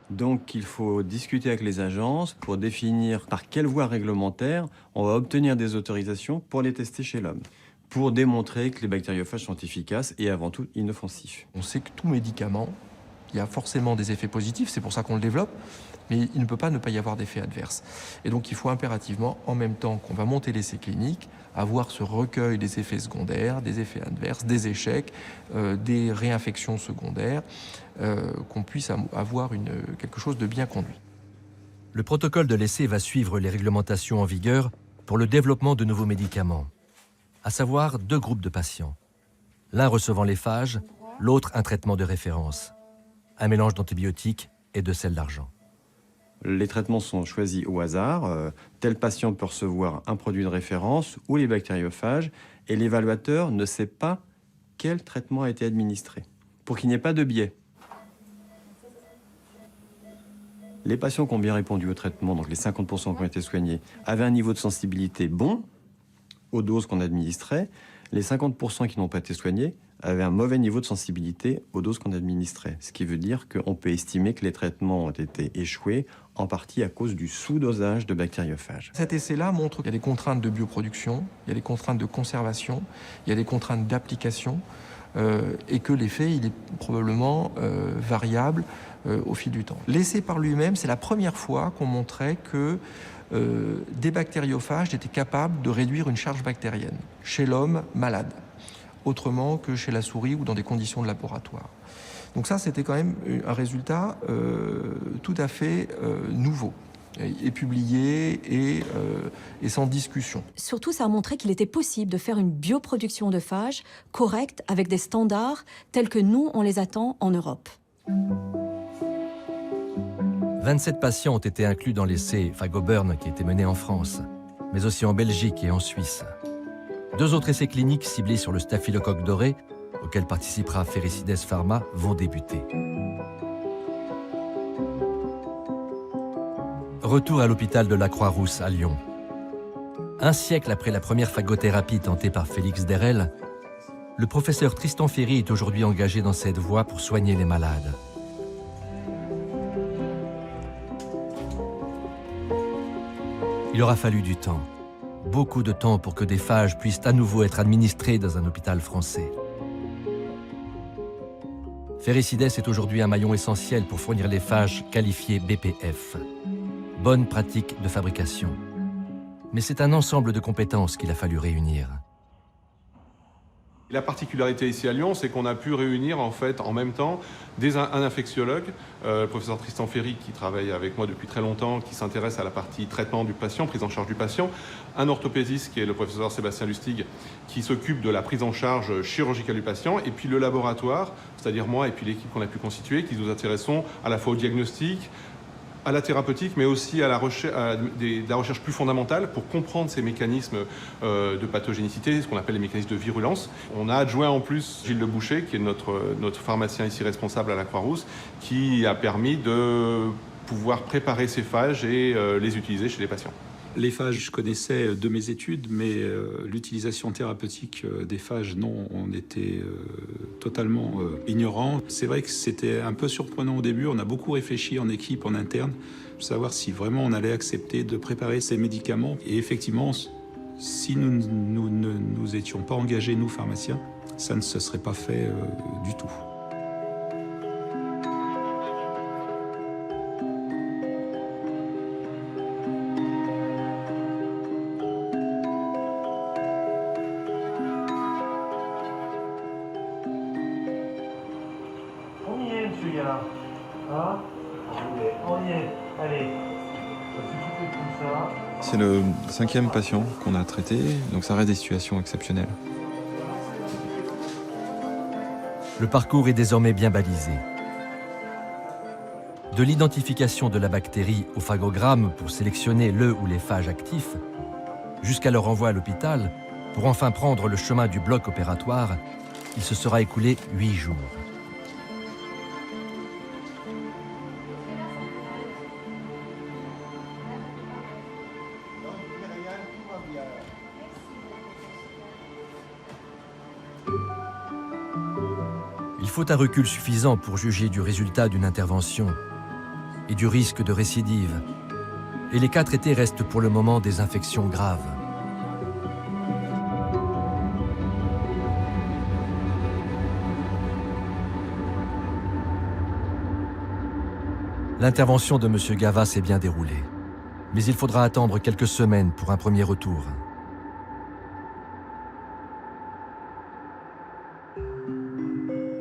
Donc il faut discuter avec les agences pour définir par quelle voie réglementaire on va obtenir des autorisations pour les tester chez l'homme, pour démontrer que les bactériophages sont efficaces et avant tout inoffensifs. On sait que tout médicament, il y a forcément des effets positifs, c'est pour ça qu'on le développe, mais il ne peut pas ne pas y avoir d'effets adverses. Et donc il faut impérativement, en même temps qu'on va monter l'essai clinique, avoir ce recueil des effets secondaires, des effets adverses, des échecs, des réinfections secondaires, qu'on puisse avoir quelque chose de bien conduit. Le protocole de l'essai va suivre les réglementations en vigueur pour le développement de nouveaux médicaments, à savoir 2 groupes de patients. L'un recevant les phages, l'autre un traitement de référence, un mélange d'antibiotiques et de sel d'argent. Les traitements sont choisis au hasard. Tel patient peut recevoir un produit de référence ou les bactériophages et l'évaluateur ne sait pas quel traitement a été administré, pour qu'il n'y ait pas de biais. Les patients qui ont bien répondu au traitement, donc les 50% qui ont été soignés, avaient un niveau de sensibilité bon aux doses qu'on administrait. Les 50% qui n'ont pas été soignés avaient un mauvais niveau de sensibilité aux doses qu'on administrait. Ce qui veut dire qu'on peut estimer que les traitements ont été échoués en partie à cause du sous-dosage de bactériophages. Cet essai-là montre qu'il y a des contraintes de bioproduction, il y a des contraintes de conservation, il y a des contraintes d'application et que l'effet il est probablement variable au fil du temps. L'essai par lui-même, c'est la première fois qu'on montrait que des bactériophages étaient capables de réduire une charge bactérienne chez l'homme malade, autrement que chez la souris ou dans des conditions de laboratoire. Donc ça, c'était quand même un résultat tout à fait nouveau, et publié et sans discussion. Surtout, ça a montré qu'il était possible de faire une bioproduction de phages correcte avec des standards tels que nous, on les attend en Europe. 27 patients ont été inclus dans l'essai Phagoburn qui a été mené en France, mais aussi en Belgique et en Suisse. 2 autres essais cliniques ciblés sur le staphylocoque doré, auquel participera Ferricides Pharma, vont débuter. Retour à l'hôpital de la Croix-Rousse à Lyon. 1 siècle après la première phagothérapie tentée par Félix Derel, le professeur Tristan Ferry est aujourd'hui engagé dans cette voie pour soigner les malades. Il aura fallu du temps, beaucoup de temps pour que des phages puissent à nouveau être administrés dans un hôpital français. Ferricides est aujourd'hui un maillon essentiel pour fournir les phages qualifiés BPF. Bonne pratique de fabrication. Mais c'est un ensemble de compétences qu'il a fallu réunir. La particularité ici à Lyon, c'est qu'on a pu réunir en fait en même temps un infectiologue, le professeur Tristan Ferry qui travaille avec moi depuis très longtemps, qui s'intéresse à la partie traitement du patient, prise en charge du patient, un orthopédiste qui est le professeur Sébastien Lustig qui s'occupe de la prise en charge chirurgicale du patient, et puis le laboratoire, c'est-à-dire moi et puis l'équipe qu'on a pu constituer, qui nous intéressons à la fois au diagnostic, à la thérapeutique, mais aussi à la recherche plus fondamentale pour comprendre ces mécanismes de pathogénicité, ce qu'on appelle les mécanismes de virulence. On a adjoint en plus Gilles Leboucher, qui est notre pharmacien ici responsable à la Croix-Rousse, qui a permis de pouvoir préparer ces phages et les utiliser chez les patients. Les phages, je connaissais de mes études, mais l'utilisation thérapeutique des phages, non, on était totalement ignorants. C'est vrai que c'était un peu surprenant au début. On a beaucoup réfléchi en équipe, en interne, pour savoir si vraiment on allait accepter de préparer ces médicaments. Et effectivement, si nous ne nous étions pas engagés, nous pharmaciens, ça ne se serait pas fait du tout. C'est le 5e patient qu'on a traité, donc ça reste des situations exceptionnelles. Le parcours est désormais bien balisé. De l'identification de la bactérie au phagogramme pour sélectionner le ou les phages actifs, jusqu'à leur envoi à l'hôpital, pour enfin prendre le chemin du bloc opératoire, il se sera écoulé 8 jours. Il faut un recul suffisant pour juger du résultat d'une intervention et du risque de récidive. Et les cas traités restent pour le moment des infections graves. L'intervention de M. Gava s'est bien déroulée, mais il faudra attendre quelques semaines pour un premier retour.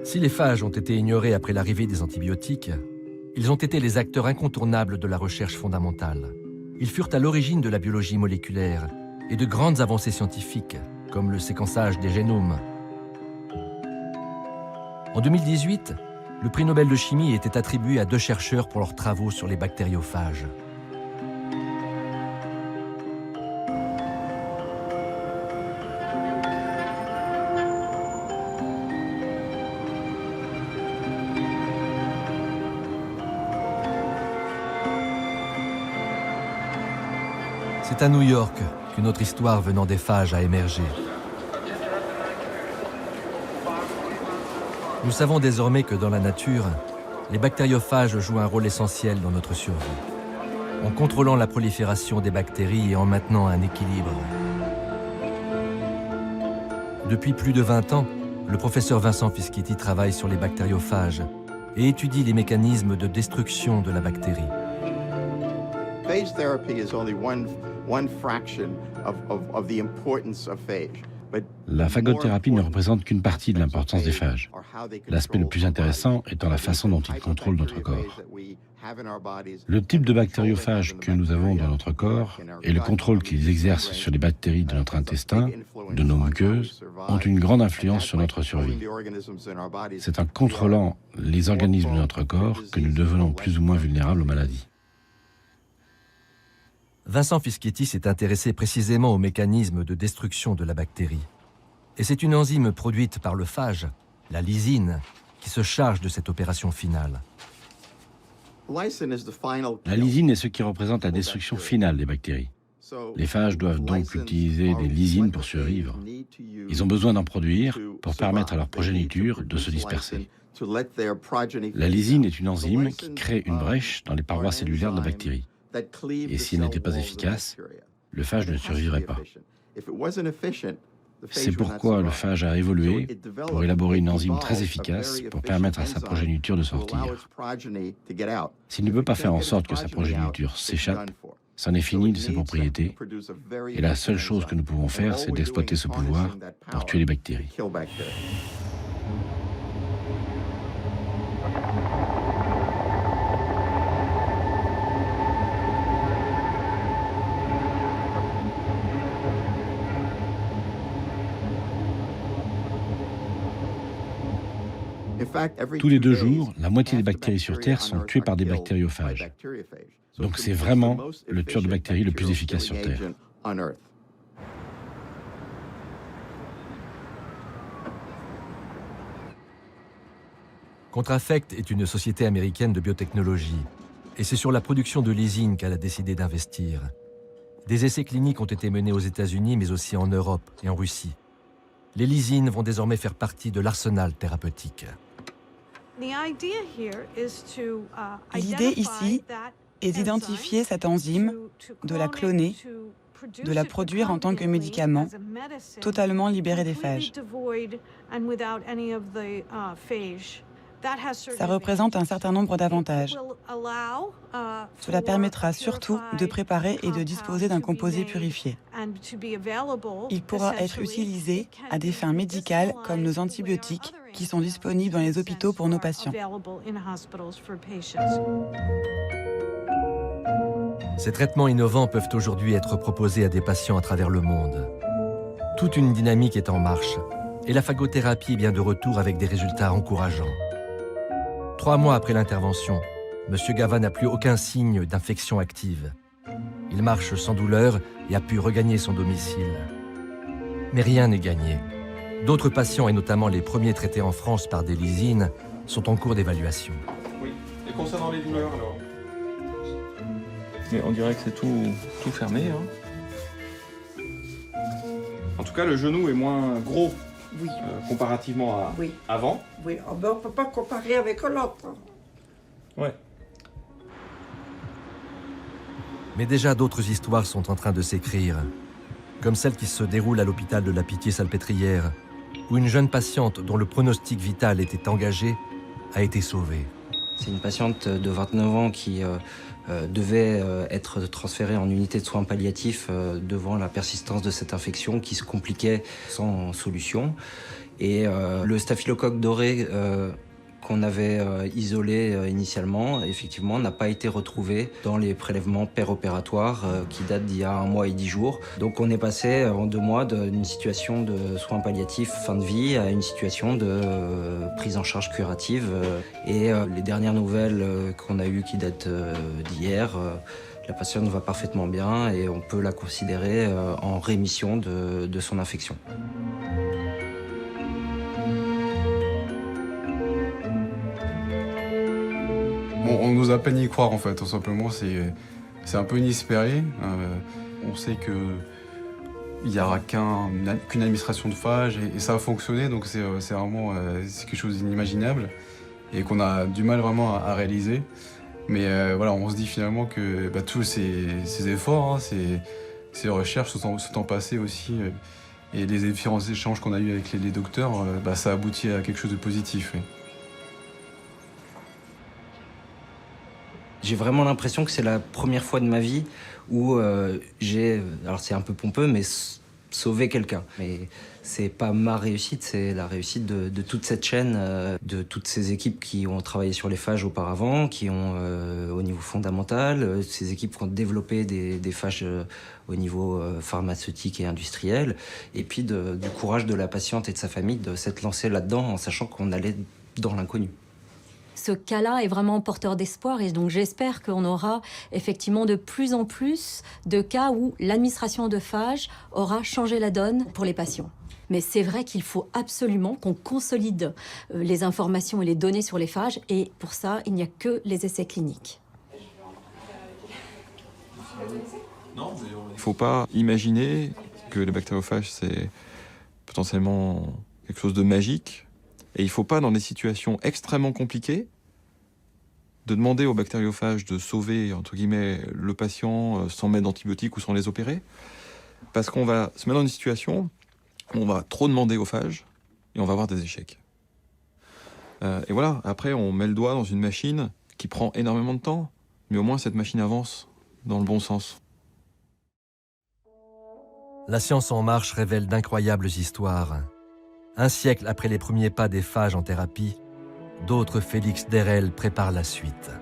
Si les phages ont été ignorés après l'arrivée des antibiotiques, ils ont été les acteurs incontournables de la recherche fondamentale. Ils furent à l'origine de la biologie moléculaire et de grandes avancées scientifiques, comme le séquençage des génomes. En 2018, le prix Nobel de chimie était attribué à 2 chercheurs pour leurs travaux sur les bactériophages. C'est à New York qu'une autre histoire venant des phages a émergé. Nous savons désormais que dans la nature, les bactériophages jouent un rôle essentiel dans notre survie, en contrôlant la prolifération des bactéries et en maintenant un équilibre. Depuis plus de 20 ans, le professeur Vincent Fischetti travaille sur les bactériophages et étudie les mécanismes de destruction de la bactérie. Phage therapy is only one fraction of the importance of phage. La phagothérapie ne représente qu'une partie de l'importance des phages. L'aspect le plus intéressant étant la façon dont ils contrôlent notre corps. Le type de bactériophages que nous avons dans notre corps et le contrôle qu'ils exercent sur les bactéries de notre intestin, de nos muqueuses, ont une grande influence sur notre survie. C'est en contrôlant les organismes de notre corps que nous devenons plus ou moins vulnérables aux maladies. Vincent Fischetti s'est intéressé précisément au mécanisme de destruction de la bactérie. Et c'est une enzyme produite par le phage, la lysine, qui se charge de cette opération finale. La lysine est ce qui représente la destruction finale des bactéries. Les phages doivent donc utiliser des lysines pour survivre. Ils ont besoin d'en produire pour permettre à leur progéniture de se disperser. La lysine est une enzyme qui crée une brèche dans les parois cellulaires de la bactérie. Et si elle n'était pas efficace, le phage ne survivrait pas. C'est pourquoi le phage a évolué pour élaborer une enzyme très efficace pour permettre à sa progéniture de sortir. S'il ne peut pas faire en sorte que sa progéniture s'échappe, c'en est fini de ses propriétés. Et la seule chose que nous pouvons faire, c'est d'exploiter ce pouvoir pour tuer les bactéries. Tous les 2 jours, la moitié des bactéries sur Terre sont tuées par des bactériophages. Donc c'est vraiment le tueur de bactéries le plus efficace sur Terre. Contrafect est une société américaine de biotechnologie. Et c'est sur la production de lysine qu'elle a décidé d'investir. Des essais cliniques ont été menés aux États-Unis, mais aussi en Europe et en Russie. Les lysines vont désormais faire partie de l'arsenal thérapeutique. L'idée ici est d'identifier cette enzyme, de la cloner, de la produire en tant que médicament, totalement libéré des phages. Ça représente un certain nombre d'avantages. Cela permettra surtout de préparer et de disposer d'un composé purifié. Il pourra être utilisé à des fins médicales comme nos antibiotiques qui sont disponibles dans les hôpitaux pour nos patients. Ces traitements innovants peuvent aujourd'hui être proposés à des patients à travers le monde. Toute une dynamique est en marche et la phagothérapie est bien de retour avec des résultats encourageants. 3 mois après l'intervention, M. Gava n'a plus aucun signe d'infection active. Il marche sans douleur et a pu regagner son domicile. Mais rien n'est gagné. D'autres patients, et notamment les premiers traités en France par des lysines, sont en cours d'évaluation. Oui. Et concernant les douleurs, alors? Mais on dirait que c'est tout fermé. Hein. En tout cas, le genou est moins gros. Oui. Comparativement à avant. Oui, on ne peut pas comparer avec l'autre. Ouais. Mais déjà d'autres histoires sont en train de s'écrire, comme celle qui se déroule à l'hôpital de la Pitié-Salpêtrière, où une jeune patiente dont le pronostic vital était engagé a été sauvée. C'est une patiente de 29 ans qui devait être transférée en unité de soins palliatifs devant la persistance de cette infection qui se compliquait sans solution. Et le staphylocoque doré qu'on avait isolé initialement, effectivement, n'a pas été retrouvé dans les prélèvements péropératoires qui datent d'il y a 1 mois et 10 jours. Donc on est passé en 2 mois d'une situation de soins palliatifs fin de vie à une situation de prise en charge curative. Et les dernières nouvelles qu'on a eues qui datent d'hier, la patiente va parfaitement bien et on peut la considérer en rémission de son infection. On n'ose à peine y croire en fait, tout simplement, c'est un peu inespéré. On sait qu'il n'y aura qu'une administration de phage et ça a fonctionné, donc c'est vraiment quelque chose d'inimaginable et qu'on a du mal vraiment à réaliser. Mais voilà, on se dit finalement que tous ces efforts, hein, ces recherches, ce temps passé aussi, et les différents échanges qu'on a eus avec les docteurs, ça aboutit à quelque chose de positif. Oui. J'ai vraiment l'impression que c'est la première fois de ma vie où j'ai, alors c'est un peu pompeux, mais sauvé quelqu'un. Mais c'est pas ma réussite, c'est la réussite de toute cette chaîne, de toutes ces équipes qui ont travaillé sur les phages auparavant, qui ont au niveau fondamental, ces équipes qui ont développé des phages au niveau pharmaceutique et industriel, et puis du courage de la patiente et de sa famille de s'être lancée là-dedans en sachant qu'on allait dans l'inconnu. Ce cas-là est vraiment porteur d'espoir et donc j'espère qu'on aura effectivement de plus en plus de cas où l'administration de phages aura changé la donne pour les patients. Mais c'est vrai qu'il faut absolument qu'on consolide les informations et les données sur les phages et pour ça, il n'y a que les essais cliniques. Il ne faut pas imaginer que les bactériophages, c'est potentiellement quelque chose de magique. Et il ne faut pas, dans des situations extrêmement compliquées, de demander aux bactériophages de sauver, entre guillemets, le patient sans mettre d'antibiotiques ou sans les opérer. Parce qu'on va se mettre dans une situation où on va trop demander aux phages et on va avoir des échecs. Et voilà, après, on met le doigt dans une machine qui prend énormément de temps, mais au moins cette machine avance dans le bon sens. La science en marche révèle d'incroyables histoires. 1 siècle après les premiers pas des phages en thérapie, d'autres Félix Derel préparent la suite.